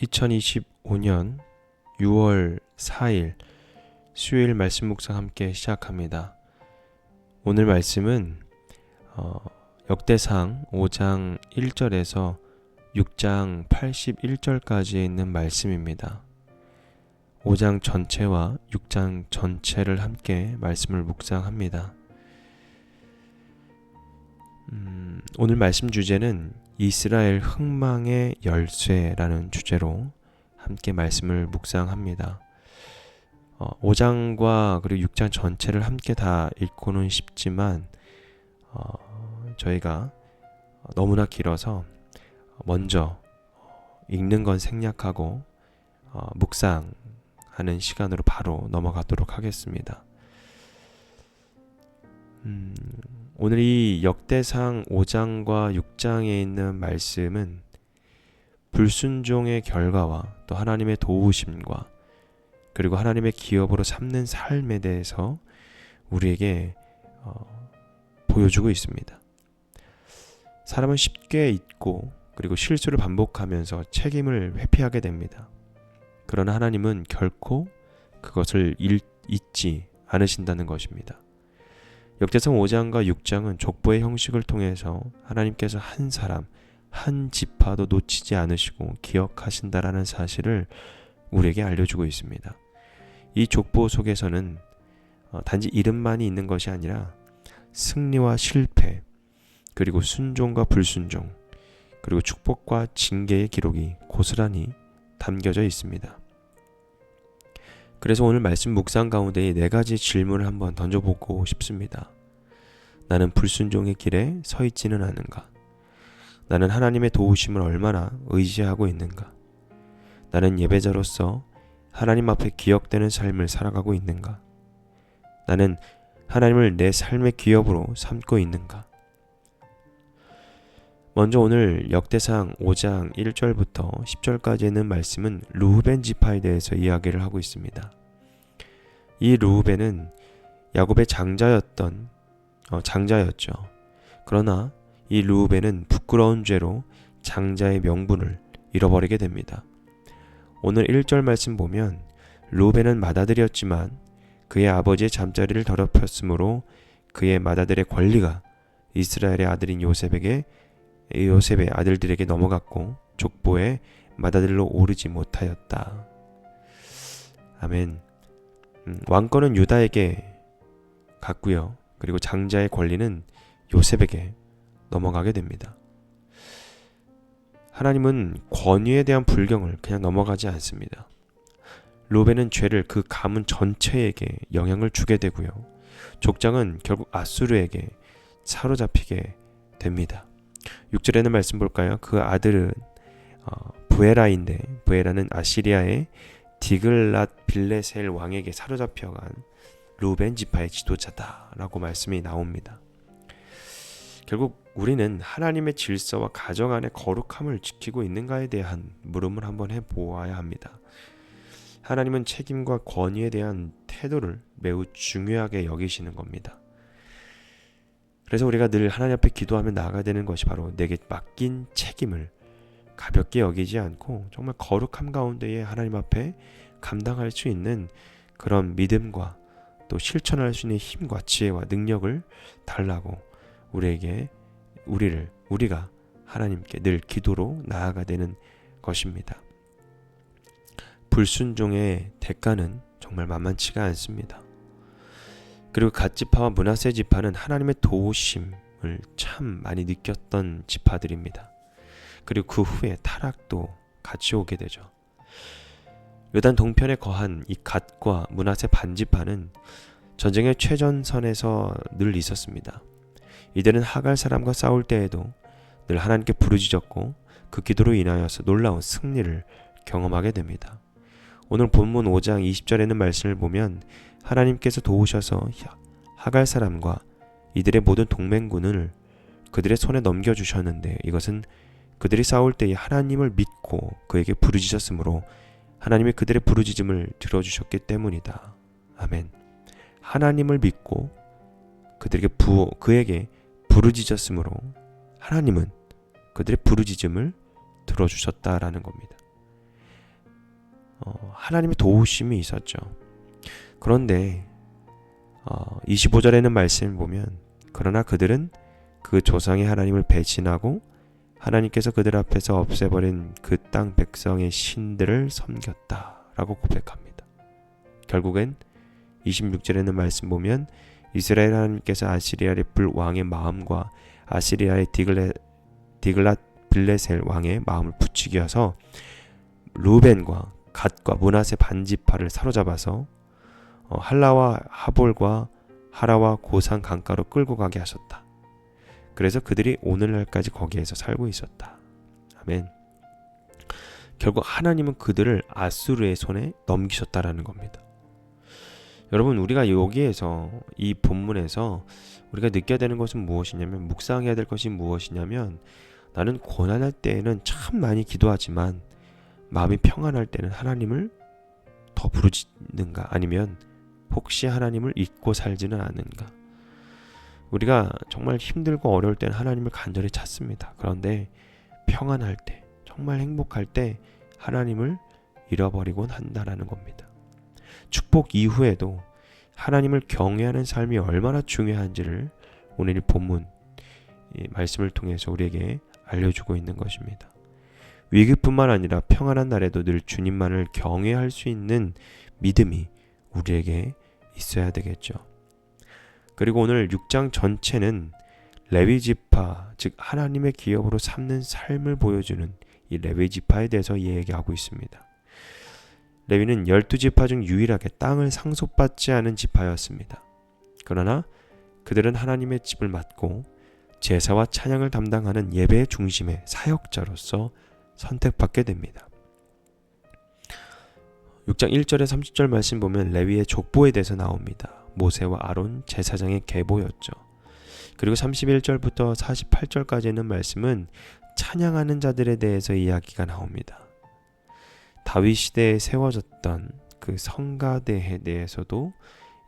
2025년 6월 4일 수요일 말씀 묵상 함께 시작합니다. 오늘 말씀은 역대상 5장 1절에서 6장 81절까지에 있는 말씀입니다. 5장 전체와 6장 전체를 함께 말씀을 묵상합니다. 오늘 말씀 주제는 이스라엘 흥망의 열쇠라는 주제로 함께 말씀을 묵상합니다. 5장과 그리고 6장 전체를 함께 다 읽고는 싶지만 저희가 너무나 길어서 먼저 읽는 건 생략하고 묵상하는 시간으로 바로 넘어가도록 하겠습니다. 오늘 이 역대상 5장과 6장에 있는 말씀은 불순종의 결과와 또 하나님의 도우심과 그리고 하나님의 기업으로 삼는 삶에 대해서 우리에게 보여주고 있습니다. 사람은 쉽게 잊고 그리고 실수를 반복하면서 책임을 회피하게 됩니다. 그러나 하나님은 결코 그것을 잊지 않으신다는 것입니다. 역대상 5장과 6장은 족보의 형식을 통해서 하나님께서 한 사람, 한 지파도 놓치지 않으시고 기억하신다라는 사실을 우리에게 알려주고 있습니다. 이 족보 속에서는 단지 이름만이 있는 것이 아니라 승리와 실패, 그리고 순종과 불순종, 그리고 축복과 징계의 기록이 고스란히 담겨져 있습니다. 그래서 오늘 말씀 묵상 가운데 이 4가지 질문을 한번 던져보고 싶습니다. 나는 불순종의 길에 서 있지는 않은가? 나는 하나님의 도우심을 얼마나 의지하고 있는가? 나는 예배자로서 하나님 앞에 기억되는 삶을 살아가고 있는가? 나는 하나님을 내 삶의 기업으로 삼고 있는가? 먼저 오늘 역대상 5장 1절부터 10절까지 있는 말씀은 르우벤 지파에 대해서 이야기를 하고 있습니다. 이 르우벤은 야곱의 장자였죠. 그러나 이 르우벤은 부끄러운 죄로 장자의 명분을 잃어버리게 됩니다. 오늘 1절 말씀 보면 르우벤은 맏아들이었지만 그의 아버지의 잠자리를 더럽혔으므로 그의 맏아들의 권리가 이스라엘의 아들인 요셉의 아들들에게 넘어갔고 족보의 맏아들로 오르지 못하였다. 아멘. 왕권은 유다에게 갔고요. 그리고 장자의 권리는 요셉에게 넘어가게 됩니다. 하나님은 권위에 대한 불경을 그냥 넘어가지 않습니다. 르우벤은 죄를 그 가문 전체에게 영향을 주게 되고요. 족장은 결국 아수르에게 사로잡히게 됩니다. 6절에는 말씀 볼까요? 그 아들은 부에라인데 부에라는 아시리아의 디글랏 빌레셀 왕에게 사로잡혀간 르우벤 지파의 지도자다라고 말씀이 나옵니다. 결국 우리는 하나님의 질서와 가정 안의 거룩함을 지키고 있는가에 대한 물음을 한번 해보아야 합니다. 하나님은 책임과 권위에 대한 태도를 매우 중요하게 여기시는 겁니다. 그래서 우리가 늘 하나님 앞에 기도하며 나아가야 되는 것이 바로 내게 맡긴 책임을 가볍게 여기지 않고 정말 거룩함 가운데에 하나님 앞에 감당할 수 있는 그런 믿음과 또 실천할 수 있는 힘과 지혜와 능력을 달라고 우리가 하나님께 늘 기도로 나아가야 되는 것입니다. 불순종의 대가는 정말 만만치가 않습니다. 그리고 갓 지파와 므낫세 지파는 하나님의 도우심을 참 많이 느꼈던 지파들입니다. 그리고 그 후에 타락도 같이 오게 되죠. 요단 동편에 거한 이 갓과 므낫세 반지파는 전쟁의 최전선에서 늘 있었습니다. 이들은 하갈 사람과 싸울 때에도 늘 하나님께 부르짖었고 그 기도로 인하여서 놀라운 승리를 경험하게 됩니다. 오늘 본문 5장 20절에는 말씀을 보면 하나님께서 도우셔서 하갈 사람과 이들의 모든 동맹군을 그들의 손에 넘겨주셨는데 이것은 그들이 싸울 때에 하나님을 믿고 그에게 부르짖었으므로 하나님이 그들의 부르짖음을 들어주셨기 때문이다. 아멘. 하나님을 믿고 그에게 부르짖었으므로 하나님은 그들의 부르짖음을 들어주셨다라는 겁니다. 하나님의 도우심이 있었죠. 그런데 25절에는 말씀을 보면 그러나 그들은 그 조상의 하나님을 배신하고 하나님께서 그들 앞에서 없애버린 그 땅 백성의 신들을 섬겼다라고 고백합니다. 결국엔 26절에는 말씀 보면 이스라엘 하나님께서 아시리아의 불 왕의 마음과 아시리아의 디글랏 빌레셀 왕의 마음을 부추겨서 루벤과 갓과 므낫세 반지파를 사로잡아서 할라와 하볼과 하라와 고산 강가로 끌고 가게 하셨다. 그래서 그들이 오늘날까지 거기에서 살고 있었다. 아멘. 결국 하나님은 그들을 아수르의 손에 넘기셨다라는 겁니다. 여러분, 우리가 여기에서 이 본문에서 우리가 느껴야 되는 것은 무엇이냐면, 묵상해야 될 것이 무엇이냐면, 나는 고난할 때에는 참 많이 기도하지만 마음이 평안할 때는 하나님을 더 부르짖는가, 아니면 혹시 하나님을 잊고 살지는 않은가. 우리가 정말 힘들고 어려울 때는 하나님을 간절히 찾습니다. 그런데 평안할 때, 정말 행복할 때 하나님을 잃어버리곤 한다라는 겁니다. 축복 이후에도 하나님을 경외하는 삶이 얼마나 중요한지를 오늘 이 본문 이 말씀을 통해서 우리에게 알려주고 있는 것입니다. 위기뿐만 아니라 평안한 날에도 늘 주님만을 경외할 수 있는 믿음이 우리에게 있어야 되겠죠. 그리고 오늘 6장 전체는 레위 지파, 즉 하나님의 기업으로 삼는 삶을 보여주는 이 레위 지파에 대해서 이야기하고 있습니다. 레위는 12지파 중 유일하게 땅을 상속받지 않은 지파였습니다. 그러나 그들은 하나님의 집을 맡고 제사와 찬양을 담당하는 예배의 중심의 사역자로서 선택받게 됩니다. 6장 1절에 30절 말씀 보면 레위의 족보에 대해서 나옵니다. 모세와 아론 제사장의 계보였죠. 그리고 31절부터 48절까지 있는 말씀은 찬양하는 자들에 대해서 이야기가 나옵니다. 다윗 시대에 세워졌던 그 성가대에 대해서도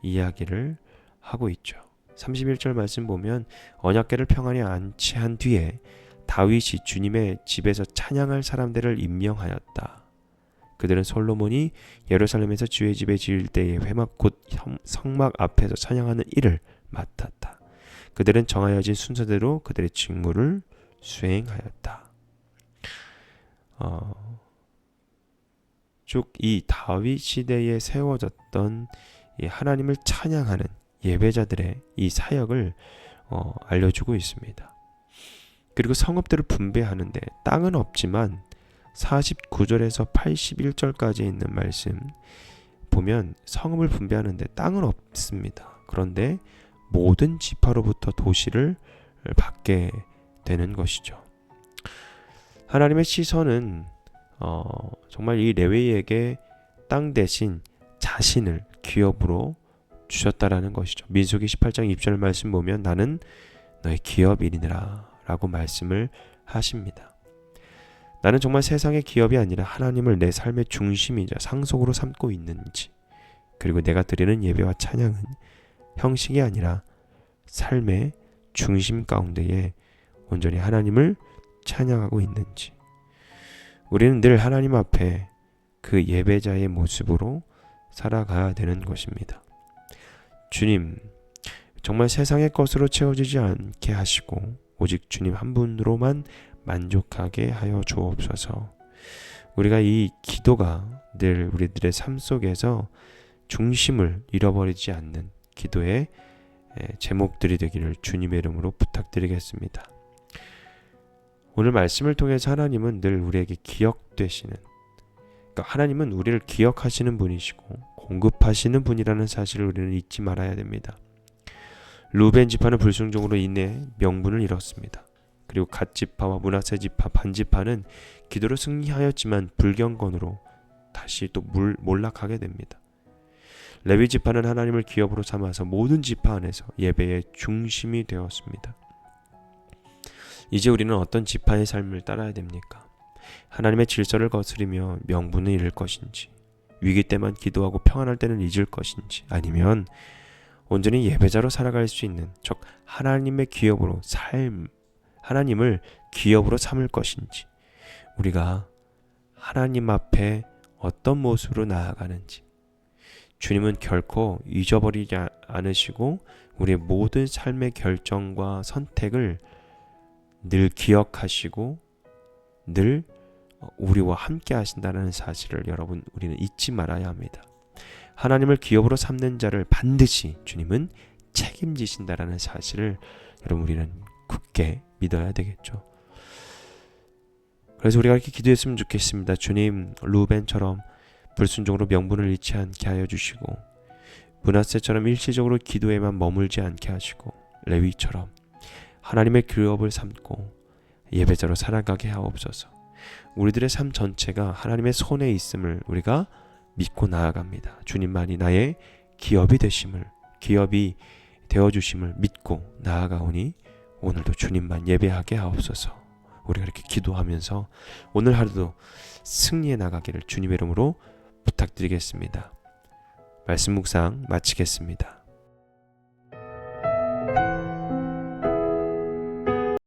이야기를 하고 있죠. 31절 말씀 보면 언약궤를 평안히 안치한 뒤에 다윗이 주님의 집에서 찬양할 사람들을 임명하였다. 그들은 솔로몬이 예루살렘에서 주의 집에 지을 때의 회막 곧 성막 앞에서 찬양하는 일을 맡았다. 그들은 정하여진 순서대로 그들의 직무를 수행하였다. 쭉 이 다윗 시대에 세워졌던 이 하나님을 찬양하는 예배자들의 이 사역을 알려주고 있습니다. 그리고 성읍들을 분배하는데 땅은 없지만 49절에서 81절까지 있는 말씀 보면 성읍을 분배하는데 땅은 없습니다. 그런데 모든 지파로부터 도시를 받게 되는 것이죠. 하나님의 시선은 정말 이 레위에게 땅 대신 자신을 기업으로 주셨다라는 것이죠. 민수기 18장 2절 말씀 보면 나는 너의 기업이니라 라고 말씀을 하십니다. 나는 정말 세상의 기업이 아니라 하나님을 내 삶의 중심이자 상속으로 삼고 있는지, 그리고 내가 드리는 예배와 찬양은 형식이 아니라 삶의 중심 가운데에 온전히 하나님을 찬양하고 있는지, 우리는 늘 하나님 앞에 그 예배자의 모습으로 살아가야 되는 것입니다. 주님, 정말 세상의 것으로 채워지지 않게 하시고 오직 주님 한 분으로만 만족하게 하여 주옵소서. 우리가 이 기도가 늘 우리들의 삶 속에서 중심을 잃어버리지 않는 기도의 제목들이 되기를 주님의 이름으로 부탁드리겠습니다. 오늘 말씀을 통해서 하나님은 늘 우리에게 기억되시는, 그러니까 하나님은 우리를 기억하시는 분이시고 공급하시는 분이라는 사실을 우리는 잊지 말아야 됩니다. 루벤 지파는 불순종으로 인해 명분을 잃었습니다. 그리고 갓 지파와 므낫세 지파, 반 지파는 기도로 승리하였지만 불경건으로 다시 또 몰락하게 됩니다. 레위 지파는 하나님을 기업으로 삼아서 모든 지파 안에서 예배의 중심이 되었습니다. 이제 우리는 어떤 지파의 삶을 따라야 됩니까? 하나님의 질서를 거스리며 명분을 잃을 것인지, 위기 때만 기도하고 평안할 때는 잊을 것인지, 아니면 온전히 예배자로 살아갈 수 있는, 즉 하나님의 기업으로 하나님을 기업으로 삼을 것인지, 우리가 하나님 앞에 어떤 모습으로 나아가는지 주님은 결코 잊어버리지 않으시고 우리의 모든 삶의 결정과 선택을 늘 기억하시고 늘 우리와 함께 하신다는 사실을 여러분 우리는 잊지 말아야 합니다. 하나님을 기업으로 삼는 자를 반드시 주님은 책임지신다라는 사실을 여러분 우리는 굳게 믿어야 되겠죠. 그래서 우리가 이렇게 기도했으면 좋겠습니다. 주님, 루벤처럼 불순종으로 명분을 잃지 않게 하여 주시고 므낫세처럼 일시적으로 기도에만 머물지 않게 하시고 레위처럼 하나님의 기업을 삼고 예배자로 살아가게 하옵소서. 우리들의 삶 전체가 하나님의 손에 있음을 우리가 믿고 나아갑니다. 주님만이 나의 기업이 되어주심을 믿고 나아가오니 오늘도 주님만 예배하게 하옵소서. 우리가 이렇게 기도하면서 오늘 하루도 승리해 나가기를 주님의 이름으로 부탁드리겠습니다. 말씀 묵상 마치겠습니다.